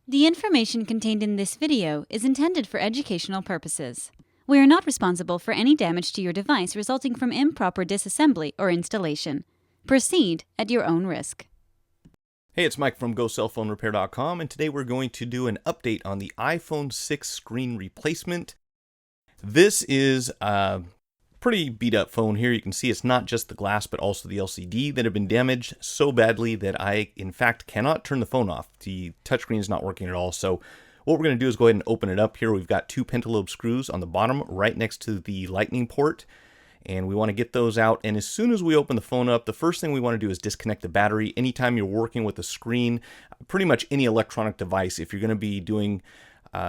The information contained in this video is intended for educational purposes. We are not responsible for any damage to your device resulting from improper disassembly or installation. Proceed at your own risk. Hey, it's Mike from GoCellPhoneRepair.com, and today we're going to do an update on the iPhone 6 screen replacement. This is a pretty beat up phone here. You can see it's not just the glass, but also the LCD that have been damaged so badly that I, in fact, cannot turn the phone off. The touchscreen is not working at all. So what we're going to do is go ahead and open it up here. We've got two pentalobe screws on the bottom right next to the lightning port. And we want to get those out. And as soon as we open the phone up, the first thing we want to do is disconnect the battery. Anytime you're working with a screen, pretty much any electronic device, if you're going to be doing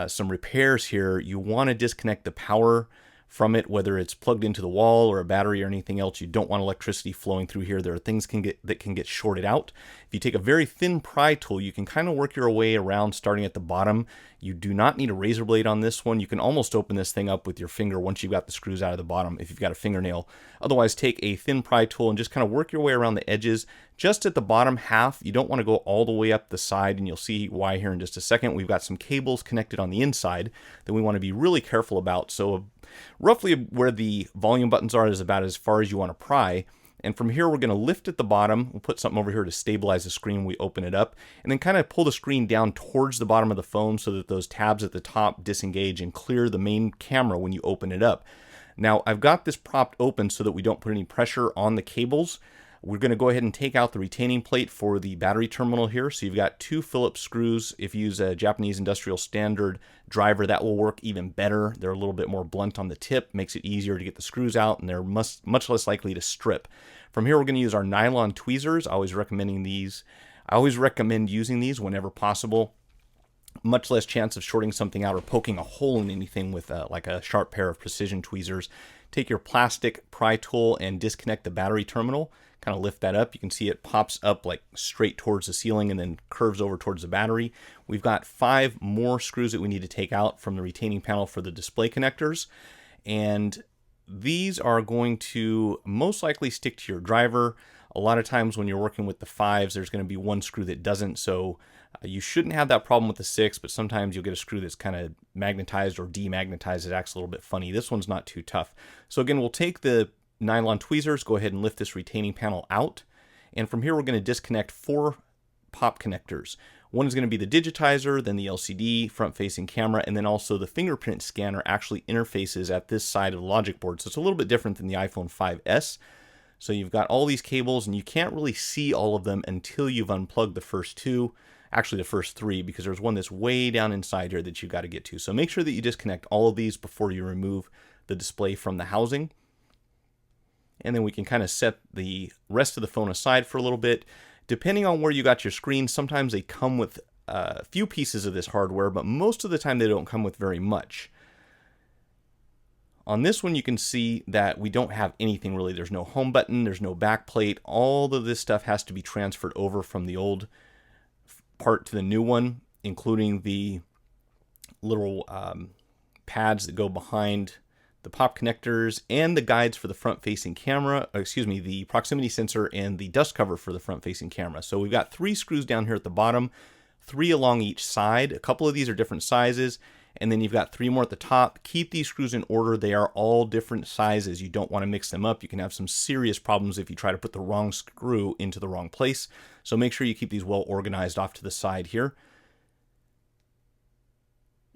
some repairs here, you want to disconnect the power from it, whether it's plugged into the wall or a battery or anything else. You don't want electricity flowing through here. There are things that can get shorted out. If you take a very thin pry tool, you can kind of work your way around starting at the bottom. You do not need a razor blade on this one. You can almost open this thing up with your finger once you've got the screws out of the bottom if you've got a fingernail. Otherwise, take a thin pry tool and just kind of work your way around the edges. Just at the bottom half, you don't want to go all the way up the side, and you'll see why here in just a second. We've got some cables connected on the inside that we want to be really careful about. So roughly where the volume buttons are is about as far as you want to pry. And from here, we're going to lift at the bottom. We'll put something over here to stabilize the screen when we open it up. And then kind of pull the screen down towards the bottom of the phone so that those tabs at the top disengage and clear the main camera when you open it up. Now, I've got this propped open so that we don't put any pressure on the cables. We're going to go ahead and take out the retaining plate for the battery terminal here. So you've got two Phillips screws. If you use a Japanese industrial standard driver, that will work even better. They're a little bit more blunt on the tip, makes it easier to get the screws out, and they're much less likely to strip. From here, we're going to use our nylon tweezers. I always recommend using these whenever possible. Much less chance of shorting something out or poking a hole in anything with like a sharp pair of precision tweezers. Take your plastic pry tool and disconnect the battery terminal. Kind of lift that up. You can see it pops up like straight towards the ceiling and then curves over towards the battery. We've got 5 more screws that we need to take out from the retaining panel for the display connectors. And these are going to most likely stick to your driver. A lot of times when you're working with the 5s, there's going to be one screw that doesn't. So you shouldn't have that problem with the 6, but sometimes you'll get a screw that's kind of magnetized or demagnetized. It acts a little bit funny. This one's not too tough. So again, we'll take the nylon tweezers, go ahead and lift this retaining panel out. And from here, we're going to disconnect 4 pop connectors. One is going to be the digitizer, then the LCD, front-facing camera, and then also the fingerprint scanner actually interfaces at this side of the logic board. So it's a little bit different than the iPhone 5S. So you've got all these cables, and you can't really see all of them until you've unplugged the first 2. Actually, the first 3, because there's one that's way down inside here that you've got to get to. So make sure that you disconnect all of these before you remove the display from the housing. And then we can kind of set the rest of the phone aside for a little bit. Depending on where you got your screen, sometimes they come with a few pieces of this hardware, but most of the time they don't come with very much. On this one, you can see that we don't have anything really. There's no home button, there's no back plate. All of this stuff has to be transferred over from the old part to the new one, including the little pads that go behind the pop connectors and the guides for the front-facing camera, the proximity sensor and the dust cover for the front-facing camera. So we've got 3 screws down here at the bottom, 3 along each side. A couple of these are different sizes, and then you've got 3 more at the top. Keep these screws in order. They are all different sizes. You don't want to mix them up. You can have some serious problems if you try to put the wrong screw into the wrong place. So make sure you keep these well organized off to the side here.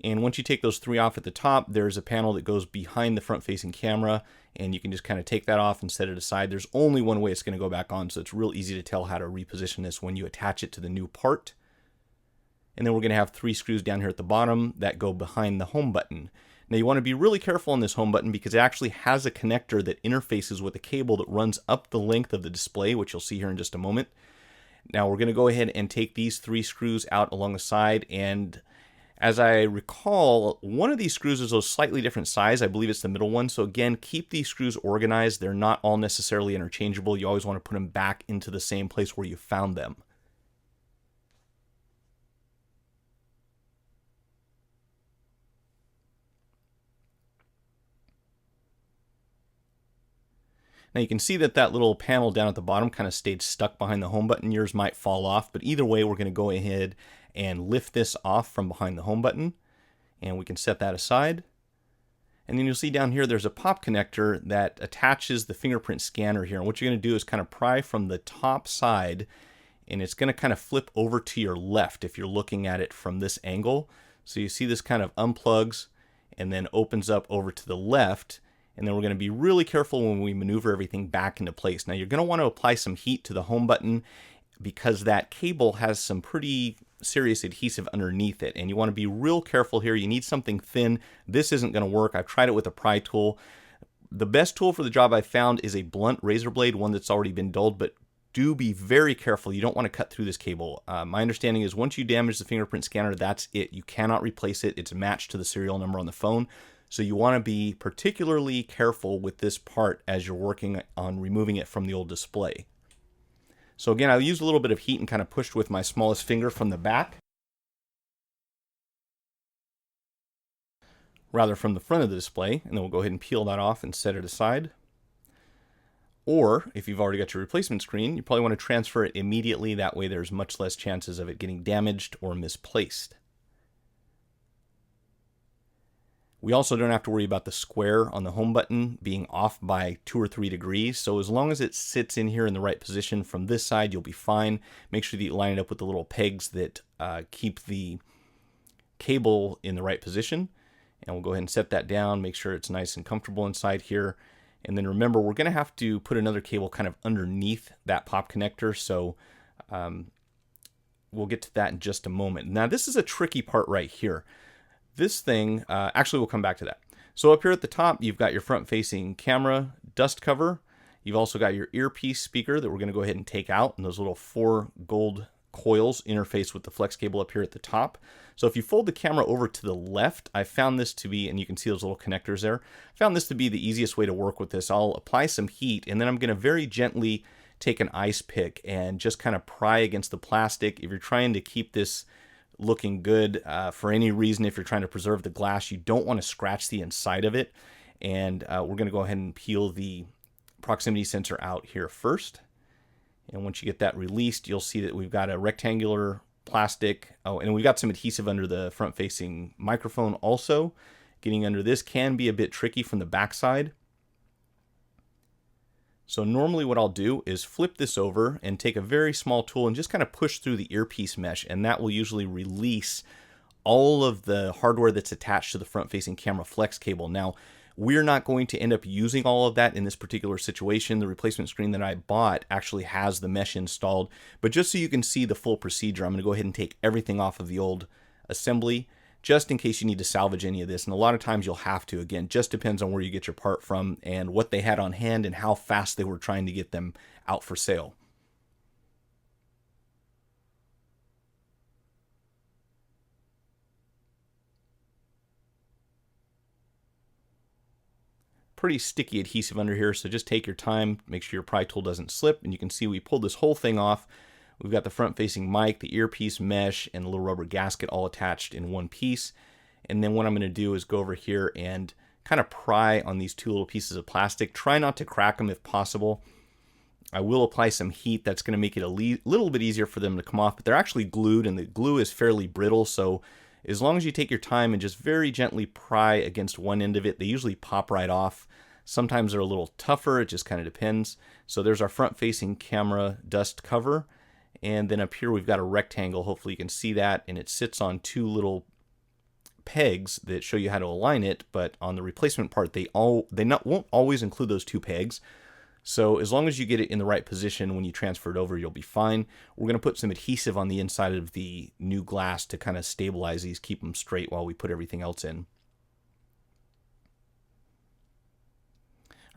And once you take those 3 off at the top, there's a panel that goes behind the front-facing camera, and you can just kind of take that off and set it aside. There's only one way it's going to go back on, so it's real easy to tell how to reposition this when you attach it to the new part. And then we're going to have 3 screws down here at the bottom that go behind the home button. Now you want to be really careful on this home button because it actually has a connector that interfaces with a cable that runs up the length of the display, which you'll see here in just a moment. Now we're going to go ahead and take these 3 screws out along the side, and as I recall, one of these screws is a slightly different size. I believe it's the middle one. So again, keep these screws organized. They're not all necessarily interchangeable. You always want to put them back into the same place where you found them. Now you can see that that little panel down at the bottom kind of stayed stuck behind the home button. Yours might fall off, but either way, we're going to go ahead and lift this off from behind the home button. And we can set that aside. And then you'll see down here there's a pop connector that attaches the fingerprint scanner here. And what you're going to do is kind of pry from the top side, and it's going to kind of flip over to your left if you're looking at it from this angle. So you see this kind of unplugs and then opens up over to the left. And then we're going to be really careful when we maneuver everything back into place. Now you're going to want to apply some heat to the home button because that cable has some pretty serious adhesive underneath it, and you want to be real careful here. You need something thin. This isn't going to work. I've tried it with a pry tool. The best tool for the job I've found is a blunt razor blade, one that's already been dulled, but do be very careful. You don't want to cut through this cable. My understanding is once you damage the fingerprint scanner, that's it. You cannot replace it. It's matched to the serial number on the phone. So you want to be particularly careful with this part as you're working on removing it from the old display. So again, I used a little bit of heat and kind of pushed with my smallest finger from the back, rather from the front of the display, and then we'll go ahead and peel that off and set it aside. Or if you've already got your replacement screen, you probably want to transfer it immediately. That way there's much less chances of it getting damaged or misplaced. We also don't have to worry about the square on the home button being off by 2 or 3 degrees. So as long as it sits in here in the right position from this side, you'll be fine. Make sure that you line it up with the little pegs that keep the cable in the right position. And we'll go ahead and set that down, make sure it's nice and comfortable inside here. And then remember, we're going to have to put another cable kind of underneath that pop connector. So we'll get to that in just a moment. Now this is a tricky part right here. This thing, actually we'll come back to that. So up here at the top, you've got your front-facing camera dust cover. You've also got your earpiece speaker that we're going to go ahead and take out, and those little 4 gold coils interface with the flex cable up here at the top. So if you fold the camera over to the left, I found this to be, and you can see those little connectors there, I found this to be the easiest way to work with this. I'll apply some heat, and then I'm going to very gently take an ice pick and just kind of pry against the plastic. If you're trying to keep this looking good for any reason, if you're trying to preserve the glass, you don't want to scratch the inside of it. And we're going to go ahead and peel the proximity sensor out here first. And once you get that released, you'll see that we've got a rectangular plastic. Oh, and we've got some adhesive under the front-facing microphone also. Getting under this can be a bit tricky from the backside. So normally what I'll do is flip this over and take a very small tool and just kind of push through the earpiece mesh, and that will usually release all of the hardware that's attached to the front-facing camera flex cable. Now, we're not going to end up using all of that in this particular situation. The replacement screen that I bought actually has the mesh installed, but just so you can see the full procedure, I'm going to go ahead and take everything off of the old assembly, just in case you need to salvage any of this. And a lot of times you'll have to. Again, just depends on where you get your part from and what they had on hand and how fast they were trying to get them out for sale. Pretty sticky adhesive under here, so just take your time, make sure your pry tool doesn't slip, and you can see we pulled this whole thing off. We've got the front-facing mic, the earpiece mesh, and the little rubber gasket all attached in one piece. And then what I'm going to do is go over here and kind of pry on these 2 little pieces of plastic. Try not to crack them if possible. I will apply some heat. That's going to make it a little bit easier for them to come off, but they're actually glued, and the glue is fairly brittle, so as long as you take your time and just very gently pry against one end of it, they usually pop right off. Sometimes they're a little tougher, it just kind of depends. So there's our front-facing camera dust cover. And then up here we've got a rectangle, hopefully you can see that, and it sits on 2 little pegs that show you how to align it, but on the replacement part won't always include those 2 pegs. So as long as you get it in the right position when you transfer it over, you'll be fine. We're going to put some adhesive on the inside of the new glass to kind of stabilize these, keep them straight while we put everything else in.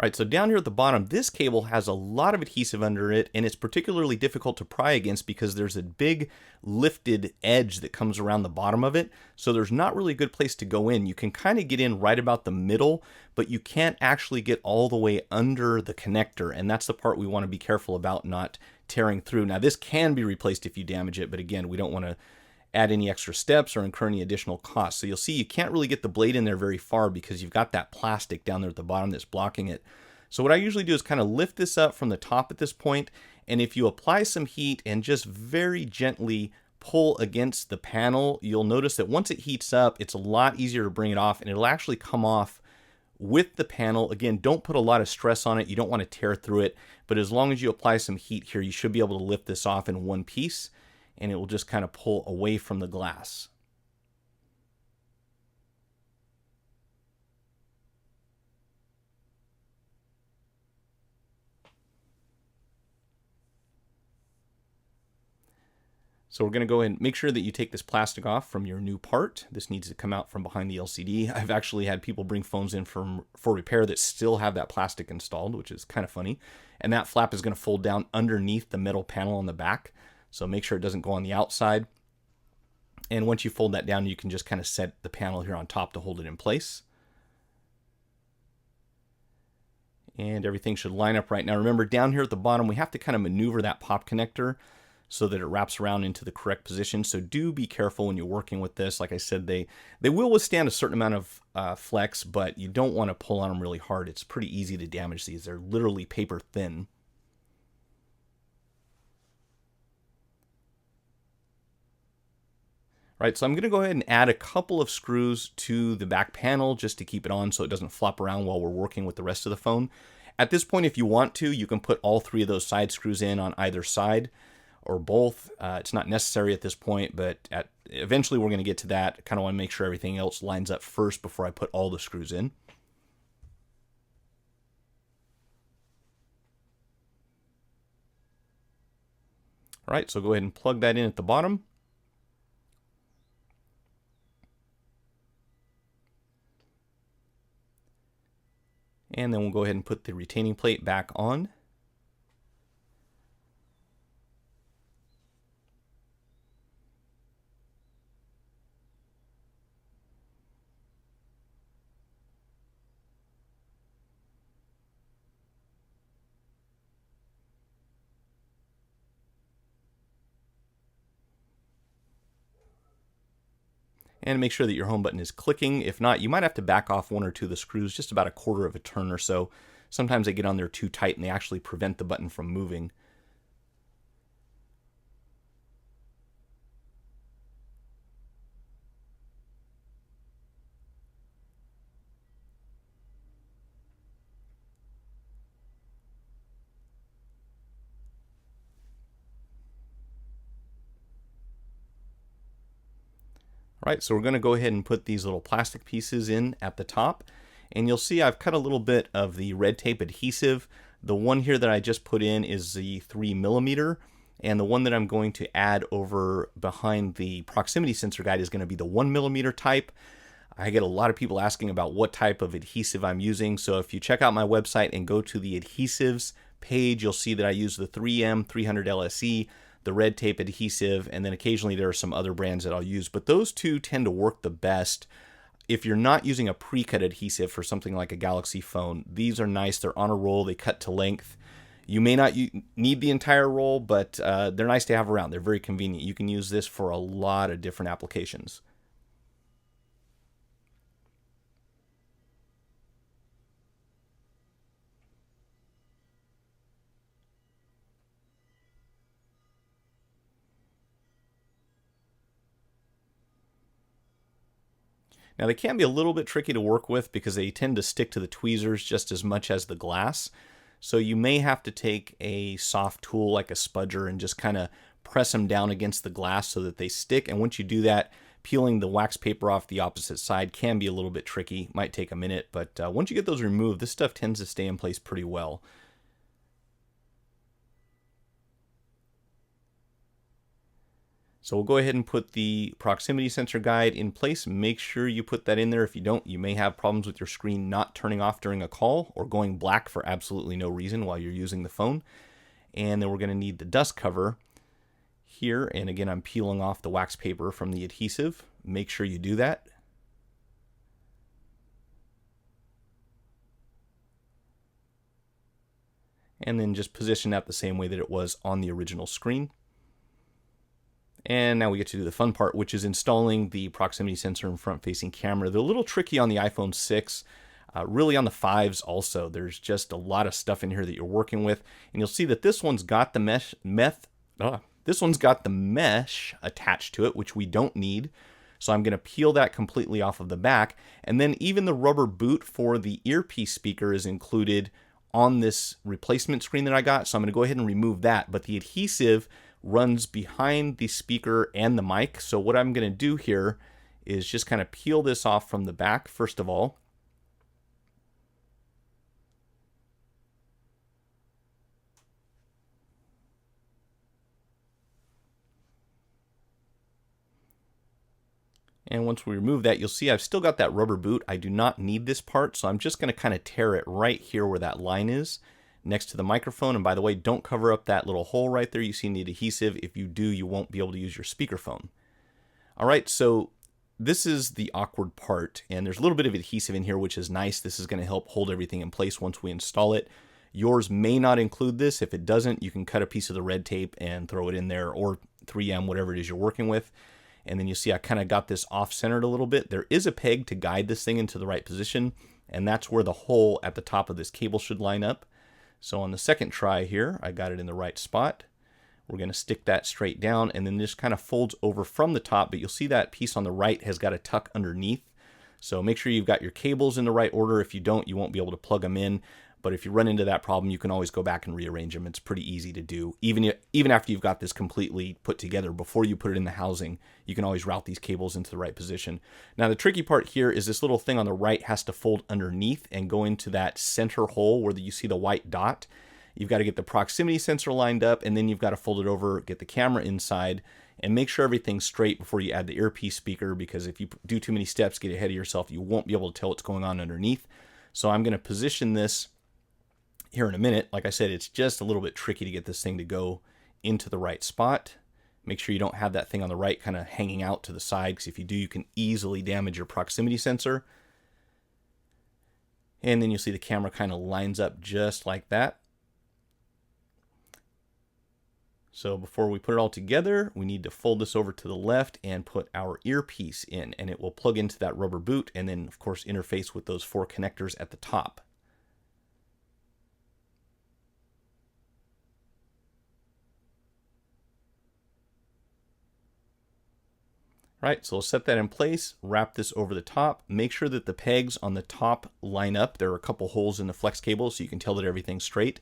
All right, so down here at the bottom, this cable has a lot of adhesive under it, and it's particularly difficult to pry against because there's a big lifted edge that comes around the bottom of it, so there's not really a good place to go in. You can kind of get in right about the middle, but you can't actually get all the way under the connector, and that's the part we want to be careful about not tearing through. Now, this can be replaced if you damage it, but again, we don't want to add any extra steps or incur any additional costs. So you'll see you can't really get the blade in there very far because you've got that plastic down there at the bottom that's blocking it. So what I usually do is kind of lift this up from the top at this point, and if you apply some heat and just very gently pull against the panel, you'll notice that once it heats up, it's a lot easier to bring it off, and it'll actually come off with the panel. Again, don't put a lot of stress on it. You don't want to tear through it, but as long as you apply some heat here, you should be able to lift this off in one piece, and it will just kind of pull away from the glass. So we're going to go ahead and make sure that you take this plastic off from your new part. This needs to come out from behind the LCD. I've actually had people bring phones in for repair that still have that plastic installed, which is kind of funny. And that flap is going to fold down underneath the metal panel on the back. So make sure it doesn't go on the outside. And once you fold that down, you can just kind of set the panel here on top to hold it in place. And everything should line up right. Now remember, down here at the bottom, we have to kind of maneuver that pop connector so that it wraps around into the correct position. So do be careful when you're working with this. Like I said, they will withstand a certain amount of flex, but you don't want to pull on them really hard. It's pretty easy to damage these. They're literally paper thin. All right, so I'm going to go ahead and add a couple of screws to the back panel just to keep it on so it doesn't flop around while we're working with the rest of the phone. At this point, if you want to, you can put all three of those side screws in on either side, or both. It's not necessary at this point, but eventually we're going to get to that. I kind of want to make sure everything else lines up first before I put all the screws in. All right, so go ahead and plug that in at the bottom. And then we'll go ahead and put the retaining plate back on. And make sure that your home button is clicking. If not, you might have to back off one or two of the screws, just about a quarter of a turn or so. Sometimes they get on there too tight and they actually prevent the button from moving. All right, so we're going to go ahead and put these little plastic pieces in at the top. And you'll see I've cut a little bit of the red tape adhesive. The one here that I just put in is the 3mm. And the one that I'm going to add over behind the proximity sensor guide is going to be the 1mm type. I get a lot of people asking about what type of adhesive I'm using. So if you check out my website and go to the adhesives page, you'll see that I use the 3M 300 LSE, the red tape adhesive, and then occasionally there are some other brands that I'll use. But those two tend to work the best. If you're not using a pre-cut adhesive for something like a Galaxy phone, these are nice. They're on a roll. They cut to length. You may not need the entire roll, but they're nice to have around. They're very convenient. You can use this for a lot of different applications. Now they can be a little bit tricky to work with because they tend to stick to the tweezers just as much as the glass. So you may have to take a soft tool like a spudger and just kind of press them down against the glass so that they stick. And once you do that, peeling the wax paper off the opposite side can be a little bit tricky. Might take a minute, but once you get those removed, this stuff tends to stay in place pretty well. So we'll go ahead and put the proximity sensor guide in place. Make sure you put that in there. If you don't, you may have problems with your screen not turning off during a call or going black for absolutely no reason while you're using the phone. And then we're going to need the dust cover here. And again, I'm peeling off the wax paper from the adhesive. Make sure you do that. And then just position that the same way that it was on the original screen. And now we get to do the fun part, which is installing the proximity sensor and front-facing camera. They're a little tricky on the iPhone 6, really on the 5s also. There's just a lot of stuff in here that you're working with. And you'll see that this one's got the This one's got the mesh attached to it, which we don't need. So I'm going to peel that completely off of the back. And then even the rubber boot for the earpiece speaker is included on this replacement screen that I got. So I'm going to go ahead and remove that. But the adhesive runs behind the speaker and the mic. So what I'm going to do here is just kind of peel this off from the back first of all. And once we remove that, you'll see I've still got that rubber boot. I do not need this part, so I'm just going to kind of tear it right here where that line is next to the microphone. And by the way, don't cover up that little hole right there you see in the adhesive. If you do, you won't be able to use your speakerphone. All right, so this is the awkward part, and there's a little bit of adhesive in here, which is nice. This is going to help hold everything in place once we install it. Yours may not include this. If it doesn't, you can cut a piece of the red tape and throw it in there, or 3M, whatever it is you're working with. And then you see I kind of got this off-centered a little bit. There is a peg to guide this thing into the right position, and that's where the hole at the top of this cable should line up. So on the second try here, I got it in the right spot. We're going to stick that straight down, and then this kind of folds over from the top, but you'll see that piece on the right has got a tuck underneath. So make sure you've got your cables in the right order. If you don't, you won't be able to plug them in. But if you run into that problem, you can always go back and rearrange them. It's pretty easy to do. Even after you've got this completely put together, before you put it in the housing, you can always route these cables into the right position. Now, the tricky part here is this little thing on the right has to fold underneath and go into that center hole where you see the white dot. You've got to get the proximity sensor lined up, and then you've got to fold it over, get the camera inside, and make sure everything's straight before you add the earpiece speaker, because if you do too many steps, get ahead of yourself, you won't be able to tell what's going on underneath. So I'm going to position this here in a minute. Like I said, it's just a little bit tricky to get this thing to go into the right spot. Make sure you don't have that thing on the right kind of hanging out to the side, because if you do, you can easily damage your proximity sensor. And then you'll see the camera kind of lines up just like that. So before we put it all together, we need to fold this over to the left and put our earpiece in, and it will plug into that rubber boot and then, of course, interface with those 4 connectors at the top. Right, so we'll set that in place, wrap this over the top, make sure that the pegs on the top line up. There are a couple holes in the flex cable so you can tell that everything's straight.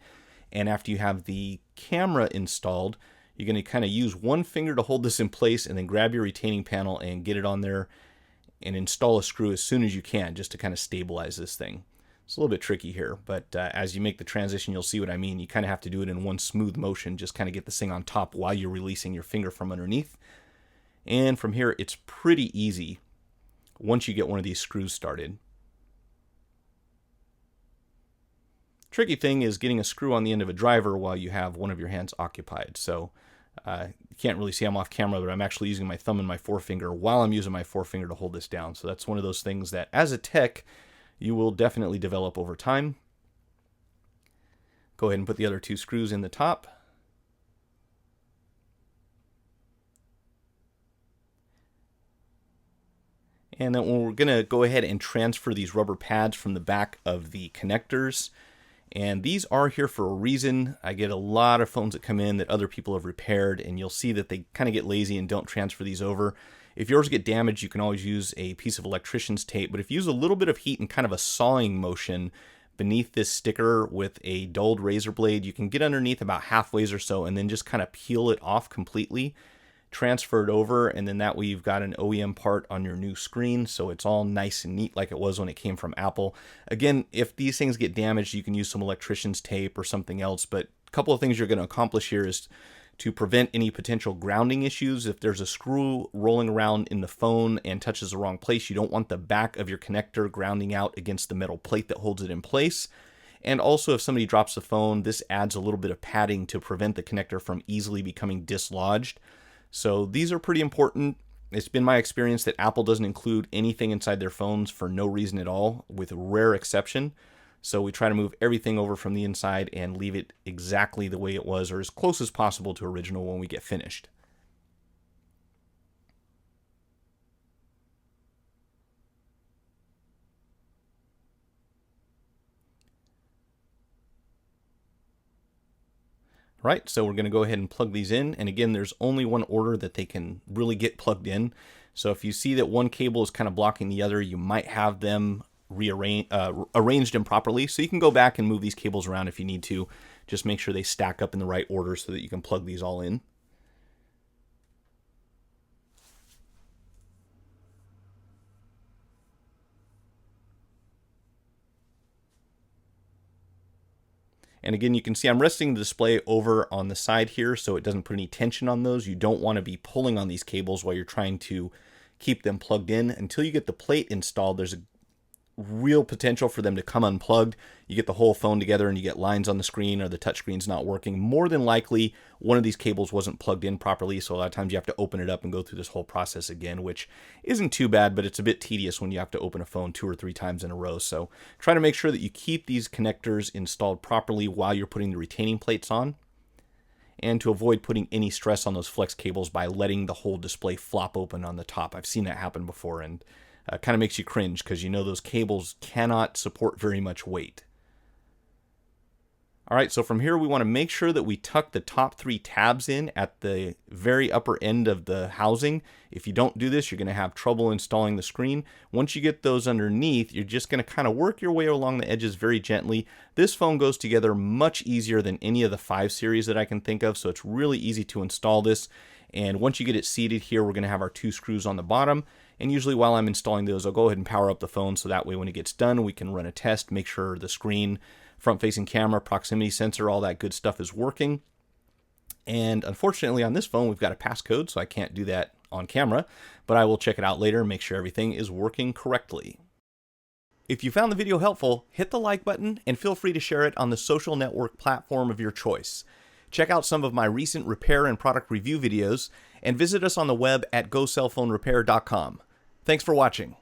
And after you have the camera installed, you're going to kind of use one finger to hold this in place and then grab your retaining panel and get it on there and install a screw as soon as you can, just to kind of stabilize this thing. It's a little bit tricky here, but as you make the transition, you'll see what I mean. You kind of have to do it in one smooth motion, just kind of get this thing on top while you're releasing your finger from underneath. And from here, it's pretty easy once you get one of these screws started. Tricky thing is getting a screw on the end of a driver while you have one of your hands occupied. So you can't really see I'm off camera, but I'm actually using my thumb and my forefinger while I'm using my forefinger to hold this down. So that's one of those things that as a tech, you will definitely develop over time. Go ahead and put the other 2 screws in the top. And then we're going to go ahead and transfer these rubber pads from the back of the connectors. And these are here for a reason. I get a lot of phones that come in that other people have repaired, and you'll see that they kind of get lazy and don't transfer these over. If yours get damaged, you can always use a piece of electrician's tape, but if you use a little bit of heat and kind of a sawing motion beneath this sticker with a dulled razor blade, you can get underneath about halfway or so and then just kind of peel it off completely, transfer it over, and then that way you've got an OEM part on your new screen, so it's all nice and neat like it was when it came from Apple. Again, if these things get damaged, you can use some electrician's tape or something else, but a couple of things you're going to accomplish here is to prevent any potential grounding issues. If there's a screw rolling around in the phone and touches the wrong place, you don't want the back of your connector grounding out against the metal plate that holds it in place. And also, if somebody drops the phone, this adds a little bit of padding to prevent the connector from easily becoming dislodged. So these are pretty important. It's been my experience that Apple doesn't include anything inside their phones for no reason at all, with a rare exception. So we try to move everything over from the inside and leave it exactly the way it was, or as close as possible to original when we get finished. All right, so we're going to go ahead and plug these in. And again, there's only one order that they can really get plugged in. So if you see that one cable is kind of blocking the other, you might have them arranged improperly. So you can go back and move these cables around if you need to. Just make sure they stack up in the right order so that you can plug these all in. And again, you can see I'm resting the display over on the side here so it doesn't put any tension on those. You don't want to be pulling on these cables while you're trying to keep them plugged in. Until you get the plate installed, there's a real potential for them to come unplugged. You get the whole phone together and you get lines on the screen or the touch screen's not working. More than likely, one of these cables wasn't plugged in properly, so a lot of times you have to open it up and go through this whole process again, which isn't too bad, but it's a bit tedious when you have to open a phone 2 or 3 times in a row. So try to make sure that you keep these connectors installed properly while you're putting the retaining plates on, and to avoid putting any stress on those flex cables by letting the whole display flop open on the top. I've seen that happen before, and kind of makes you cringe because you know those cables cannot support very much weight. All right, so from here we want to make sure that we tuck the top 3 tabs in at the very upper end of the housing. If you don't do this, you're going to have trouble installing the screen. Once you get those underneath, you're just going to kind of work your way along the edges very gently. This phone goes together much easier than any of the 5 series that I can think of, so it's really easy to install this. And once you get it seated here, we're going to have our 2 screws on the bottom. And usually while I'm installing those, I'll go ahead and power up the phone so that way when it gets done, we can run a test, make sure the screen, front-facing camera, proximity sensor, all that good stuff is working. And unfortunately on this phone, we've got a passcode, so I can't do that on camera, but I will check it out later and make sure everything is working correctly. If you found the video helpful, hit the like button and feel free to share it on the social network platform of your choice. Check out some of my recent repair and product review videos, and visit us on the web at gocellphonerepair.com. Thanks for watching.